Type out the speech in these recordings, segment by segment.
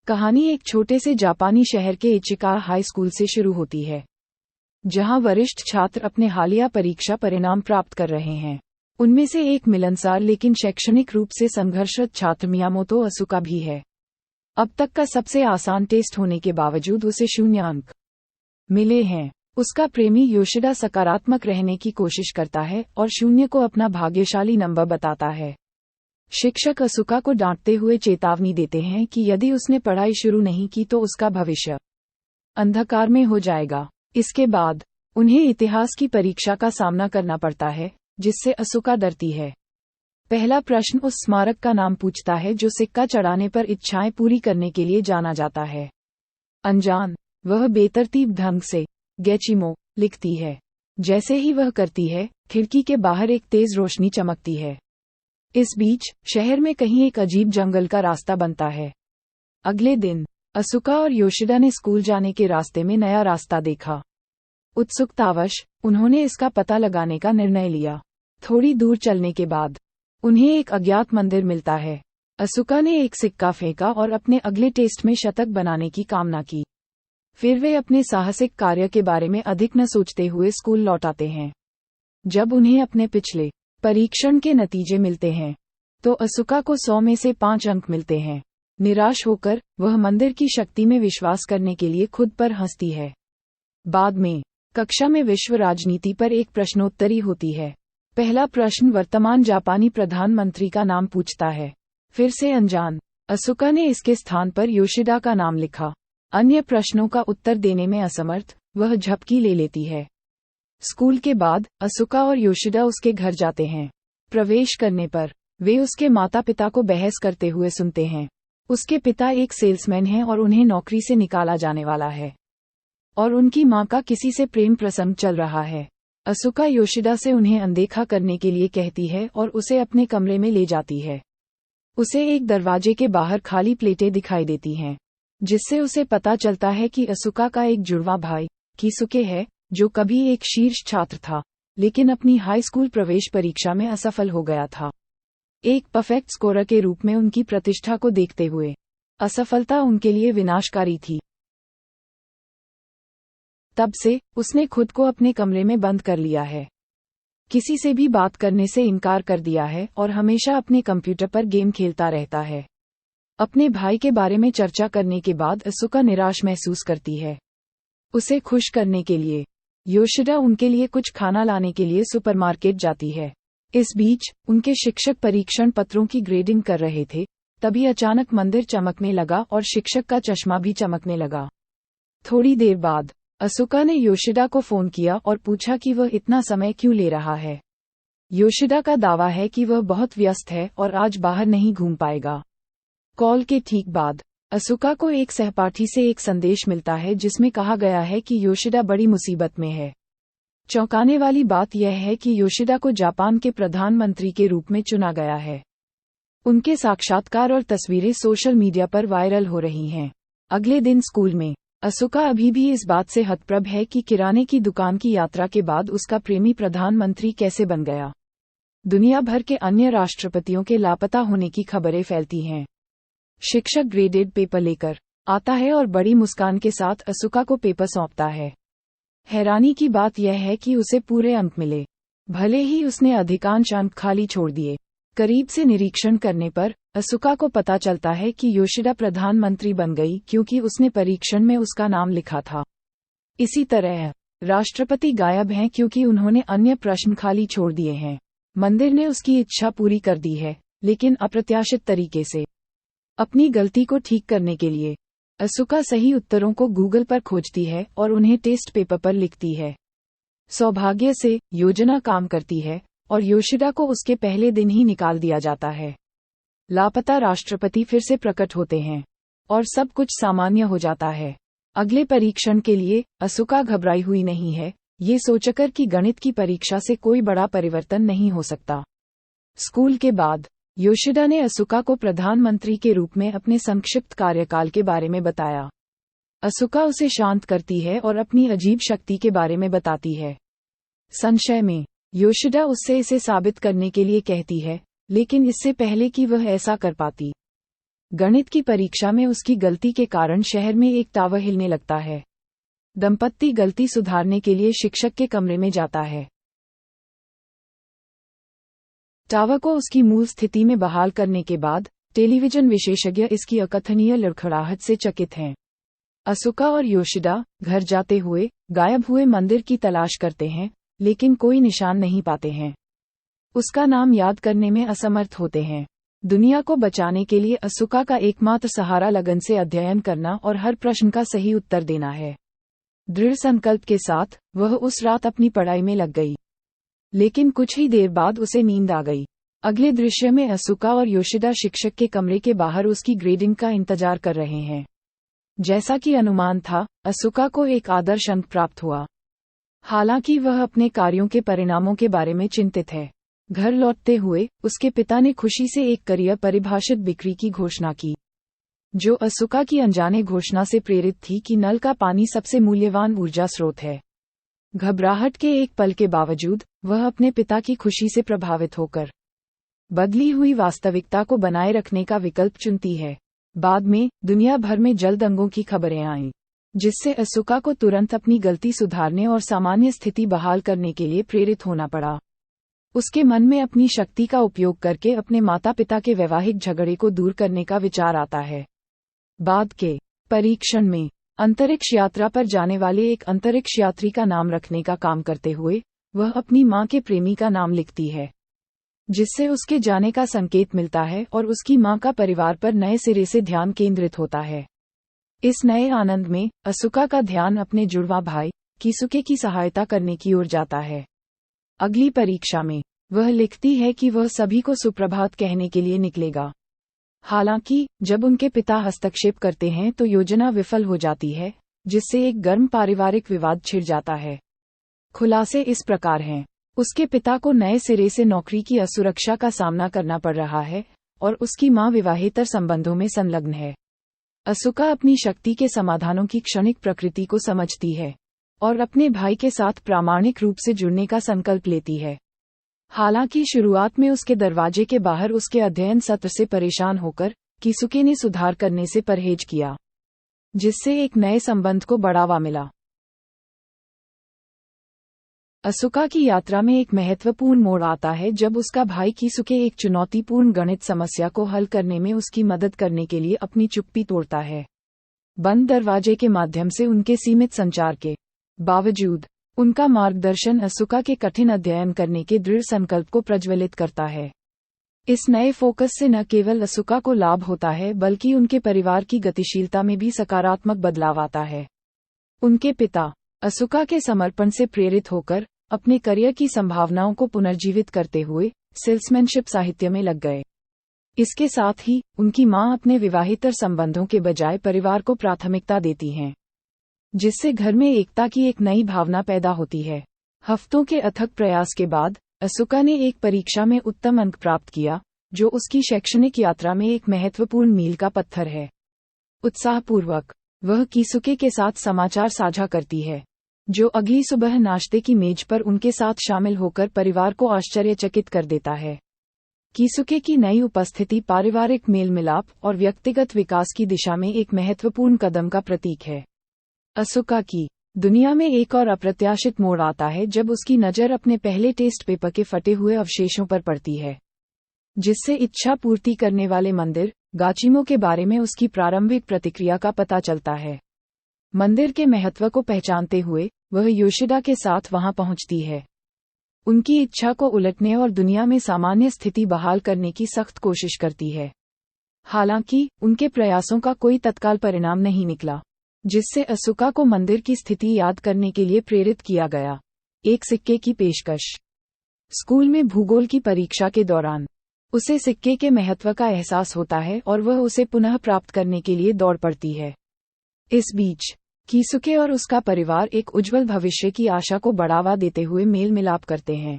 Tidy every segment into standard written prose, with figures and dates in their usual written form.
कहानी एक छोटे से जापानी शहर के इचिका हाई स्कूल से शुरू होती है, जहां वरिष्ठ छात्र अपने हालिया परीक्षा परिणाम प्राप्त कर रहे हैं। उनमें से एक मिलनसार लेकिन शैक्षणिक रूप से संघर्षरत छात्र मियामोतो असुका भी है। अब तक का सबसे आसान टेस्ट होने के बावजूद उसे 0 अंक मिले हैं। उसका प्रेमी योशिदा सकारात्मक रहने की कोशिश करता है और 0 को अपना भाग्यशाली नंबर बताता है। शिक्षक असुका को डांटते हुए चेतावनी देते हैं कि यदि उसने पढ़ाई शुरू नहीं की तो उसका भविष्य अंधकार में हो जाएगा। इसके बाद उन्हें इतिहास की परीक्षा का सामना करना पड़ता है, जिससे असुका डरती है। पहला प्रश्न उस स्मारक का नाम पूछता है जो सिक्का चढ़ाने पर इच्छाएं पूरी करने के लिए जाना जाता है। अनजान, वह बेतरतीब ढंग से गेचिमो लिखती है। जैसे ही वह करती है, खिड़की के बाहर एक तेज रोशनी चमकती है। इस बीच शहर में कहीं एक अजीब जंगल का रास्ता बनता है। अगले दिन असुका और योशिदा ने स्कूल जाने के रास्ते में नया रास्ता देखा। उत्सुकतावश उन्होंने इसका पता लगाने का निर्णय लिया। थोड़ी दूर चलने के बाद उन्हें एक अज्ञात मंदिर मिलता है। असुका ने एक सिक्का फेंका और अपने अगले टेस्ट में शतक बनाने की कामना की। फिर वे अपने साहसिक कार्य के बारे में अधिक न सोचते हुए स्कूल लौट आते हैं। जब उन्हें अपने पिछले परीक्षण के नतीजे मिलते हैं, तो असुका को 100 में से 5 अंक मिलते हैं। निराश होकर वह मंदिर की शक्ति में विश्वास करने के लिए खुद पर हंसती है। बाद में कक्षा में विश्व राजनीति पर एक प्रश्नोत्तरी होती है। पहला प्रश्न वर्तमान जापानी प्रधानमंत्री का नाम पूछता है। फिर से अनजान, असुका ने इसके स्थान पर योशिदा का नाम लिखा। अन्य प्रश्नों का उत्तर देने में असमर्थ वह झपकी ले लेती है। स्कूल के बाद असुका और योशिदा उसके घर जाते हैं। प्रवेश करने पर वे उसके माता पिता को बहस करते हुए सुनते हैं। उसके पिता एक सेल्समैन हैं और उन्हें नौकरी से निकाला जाने वाला है, और उनकी मां का किसी से प्रेम प्रसंग चल रहा है। असुका योशिदा से उन्हें अनदेखा करने के लिए कहती है और उसे अपने कमरे में ले जाती है। उसे एक दरवाजे के बाहर खाली प्लेटें दिखाई देती हैं, जिससे उसे पता चलता है कि असुका का एक जुड़वा भाई कीसुके है, जो कभी एक शीर्ष छात्र था, लेकिन अपनी हाई स्कूल प्रवेश परीक्षा में असफल हो गया था। एक परफेक्ट स्कोरर के रूप में उनकी प्रतिष्ठा को देखते हुए असफलता उनके लिए विनाशकारी थी। तब से उसने खुद को अपने कमरे में बंद कर लिया है, किसी से भी बात करने से इनकार कर दिया है और हमेशा अपने कंप्यूटर पर गेम खेलता रहता है। अपने भाई के बारे में चर्चा करने के बाद असुका निराश महसूस करती है। उसे खुश करने के लिए योशिदा उनके लिए कुछ खाना लाने के लिए सुपरमार्केट जाती है। इस बीच उनके शिक्षक परीक्षण पत्रों की ग्रेडिंग कर रहे थे, तभी अचानक मंदिर चमकने लगा और शिक्षक का चश्मा भी चमकने लगा। थोड़ी देर बाद असुका ने योशिदा को फोन किया और पूछा कि वह इतना समय क्यों ले रहा है। योशिदा का दावा है कि वह बहुत व्यस्त है और आज बाहर नहीं घूम पाएगा। कॉल के ठीक बाद असुका को एक सहपाठी से एक संदेश मिलता है जिसमें कहा गया है कि योशिदा बड़ी मुसीबत में है। चौंकाने वाली बात यह है कि योशिदा को जापान के प्रधानमंत्री के रूप में चुना गया है। उनके साक्षात्कार और तस्वीरें सोशल मीडिया पर वायरल हो रही हैं। अगले दिन स्कूल में असुका अभी भी इस बात से हतप्रभ है कि किराने की दुकान की यात्रा के बाद उसका प्रेमी प्रधानमंत्री कैसे बन गया। दुनिया भर के अन्य राष्ट्रपतियों के लापता होने की खबरें फैलती हैं। शिक्षक ग्रेडेड पेपर लेकर आता है और बड़ी मुस्कान के साथ असुका को पेपर सौंपता है। हैरानी की बात यह है कि उसे पूरे अंक मिले, भले ही उसने अधिकांश अंक खाली छोड़ दिए। करीब से निरीक्षण करने पर असुका को पता चलता है कि योशिदा प्रधानमंत्री बन गई क्योंकि उसने परीक्षण में उसका नाम लिखा था। इसी तरह राष्ट्रपति गायब हैं क्योंकि उन्होंने अन्य प्रश्न खाली छोड़ दिए हैं। मंदिर ने उसकी इच्छा पूरी कर दी है, लेकिन अप्रत्याशित तरीके से। अपनी गलती को ठीक करने के लिए असुका सही उत्तरों को गूगल पर खोजती है और उन्हें टेस्ट पेपर पर लिखती है। सौभाग्य से योजना काम करती है और योशिदा को उसके पहले दिन ही निकाल दिया जाता है। लापता राष्ट्रपति फिर से प्रकट होते हैं और सब कुछ सामान्य हो जाता है। अगले परीक्षण के लिए असुका घबराई हुई नहीं है, ये सोचकर कि गणित की परीक्षा से कोई बड़ा परिवर्तन नहीं हो सकता। स्कूल के बाद योशिदा ने असुका को प्रधानमंत्री के रूप में अपने संक्षिप्त कार्यकाल के बारे में बताया। असुका उसे शांत करती है और अपनी अजीब शक्ति के बारे में बताती है। संशय में योशिदा उससे इसे साबित करने के लिए कहती है, लेकिन इससे पहले कि वह ऐसा कर पाती, गणित की परीक्षा में उसकी गलती के कारण शहर में एक टावर हिलने लगता है। दंपत्ति गलती सुधारने के लिए शिक्षक के कमरे में जाता है। टावर को उसकी मूल स्थिति में बहाल करने के बाद टेलीविजन विशेषज्ञ इसकी अकथनीय लड़खड़ाहट से चकित हैं। असुका और योशिदा घर जाते हुए गायब हुए मंदिर की तलाश करते हैं, लेकिन कोई निशान नहीं पाते हैं। उसका नाम याद करने में असमर्थ होते हैं। दुनिया को बचाने के लिए असुका का एकमात्र सहारा लगन से अध्ययन करना और हर प्रश्न का सही उत्तर देना है। दृढ़ संकल्प के साथ वह उस रात अपनी पढ़ाई में लग गई, लेकिन कुछ ही देर बाद उसे नींद आ गई। अगले दृश्य में असुका और योशिदा शिक्षक के कमरे के बाहर उसकी ग्रेडिंग का इंतजार कर रहे हैं। जैसा कि अनुमान था, असुका को एक आदर्श अंक प्राप्त हुआ। हालांकि वह अपने कार्यों के परिणामों के बारे में चिंतित है। घर लौटते हुए उसके पिता ने खुशी से एक करियर परिभाषित बिक्री की घोषणा की, जो असुका की अनजाने घोषणा से प्रेरित थी कि नल का पानी सबसे मूल्यवान ऊर्जा स्रोत है। घबराहट के एक पल के बावजूद वह अपने पिता की खुशी से प्रभावित होकर बदली हुई वास्तविकता को बनाए रखने का विकल्प चुनती है। बाद में दुनिया भर में जल दंगों की खबरें आईं, जिससे असुका को तुरंत अपनी गलती सुधारने और सामान्य स्थिति बहाल करने के लिए प्रेरित होना पड़ा। उसके मन में अपनी शक्ति का उपयोग करके अपने माता पिता के वैवाहिक झगड़े को दूर करने का विचार आता है। बाद के परीक्षण में अंतरिक्ष यात्रा पर जाने वाले एक अंतरिक्ष यात्री का नाम रखने का काम करते हुए वह अपनी मां के प्रेमी का नाम लिखती है, जिससे उसके जाने का संकेत मिलता है और उसकी मां का परिवार पर नए सिरे से ध्यान केंद्रित होता है। इस नए आनंद में असुका का ध्यान अपने जुड़वा भाई कीसुके की सहायता करने की ओर जाता है। अगली परीक्षा में वह लिखती है कि वह सभी को सुप्रभात कहने के लिए निकलेगा। हालांकि जब उनके पिता हस्तक्षेप करते हैं तो योजना विफल हो जाती है, जिससे एक गर्म पारिवारिक विवाद छिड़ जाता है। खुलासे इस प्रकार हैं। उसके पिता को नए सिरे से नौकरी की असुरक्षा का सामना करना पड़ रहा है और उसकी मां विवाहेतर संबंधों में संलग्न है। असुका अपनी शक्ति के समाधानों की क्षणिक प्रकृति को समझती है और अपने भाई के साथ प्रामाणिक रूप से जुड़ने का संकल्प लेती है। हालांकि शुरुआत में उसके दरवाजे के बाहर उसके अध्ययन सत्र से परेशान होकर कीसुके ने सुधार करने से परहेज किया, जिससे एक नए संबंध को बढ़ावा मिला। असुका की यात्रा में एक महत्वपूर्ण मोड़ आता है जब उसका भाई कीसुके एक चुनौतीपूर्ण गणित समस्या को हल करने में उसकी मदद करने के लिए अपनी चुप्पी तोड़ता है। बंद दरवाजे के माध्यम से उनके सीमित संचार के बावजूद उनका मार्गदर्शन असुका के कठिन अध्ययन करने के दृढ़ संकल्प को प्रज्वलित करता है। इस नए फोकस से न केवल असुका को लाभ होता है बल्कि उनके परिवार की गतिशीलता में भी सकारात्मक बदलाव आता है। उनके पिता असुका के समर्पण से प्रेरित होकर अपने करियर की संभावनाओं को पुनर्जीवित करते हुए सेल्समैनशिप साहित्य में लग गए। इसके साथ ही उनकी मां अपने विवाहेतर संबंधों के बजाय परिवार को प्राथमिकता देती हैं, जिससे घर में एकता की एक नई भावना पैदा होती है। हफ्तों के अथक प्रयास के बाद असुका ने एक परीक्षा में उत्तम अंक प्राप्त किया, जो उसकी शैक्षणिक यात्रा में एक महत्वपूर्ण मील का पत्थर है। उत्साहपूर्वक वह कीसुके के साथ समाचार साझा करती है, जो अगली सुबह नाश्ते की मेज पर उनके साथ शामिल होकर परिवार को आश्चर्यचकित कर देता है। कीसुके की नई उपस्थिति पारिवारिक मेल मिलाप और व्यक्तिगत विकास की दिशा में एक महत्वपूर्ण कदम का प्रतीक है। असुका की दुनिया में एक और अप्रत्याशित मोड़ आता है जब उसकी नज़र अपने पहले टेस्ट पेपर के फटे हुए अवशेषों पर पड़ती है, जिससे इच्छा पूर्ति करने वाले मंदिर गाचिमो के बारे में उसकी प्रारंभिक प्रतिक्रिया का पता चलता है। मंदिर के महत्व को पहचानते हुए वह योशिदा के साथ वहां पहुंचती है, उनकी इच्छा को उलटने और दुनिया में सामान्य स्थिति बहाल करने की सख्त कोशिश करती है। हालांकि उनके प्रयासों का कोई तत्काल परिणाम नहीं निकला, जिससे असुका को मंदिर की स्थिति याद करने के लिए प्रेरित किया गया। एक सिक्के की पेशकश। स्कूल में भूगोल की परीक्षा के दौरान उसे सिक्के के महत्व का एहसास होता है और वह उसे पुनः प्राप्त करने के लिए दौड़ पड़ती है। इस बीच कीसुके और उसका परिवार एक उज्जवल भविष्य की आशा को बढ़ावा देते हुए मेल मिलाप करते हैं।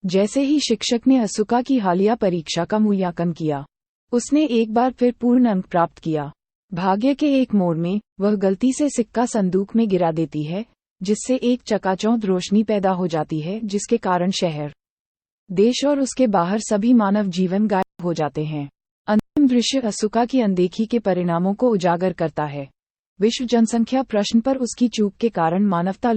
जैसे ही शिक्षक ने असुका की हालिया परीक्षा का मूल्यांकन किया, उसने एक बार फिर पूर्ण अंक प्राप्त किया। भाग्य के एक मोड़ में वह गलती से सिक्का संदूक में गिरा देती है, जिससे एक चकाचौंध रोशनी पैदा हो जाती है, जिसके कारण शहर, देश और उसके बाहर सभी मानव जीवन गायब हो जाते हैं। अंतिम दृश्य असुका की अनदेखी के परिणामों को उजागर करता है। विश्व जनसंख्या प्रश्न पर उसकी चूक के कारण मानवता लुप्त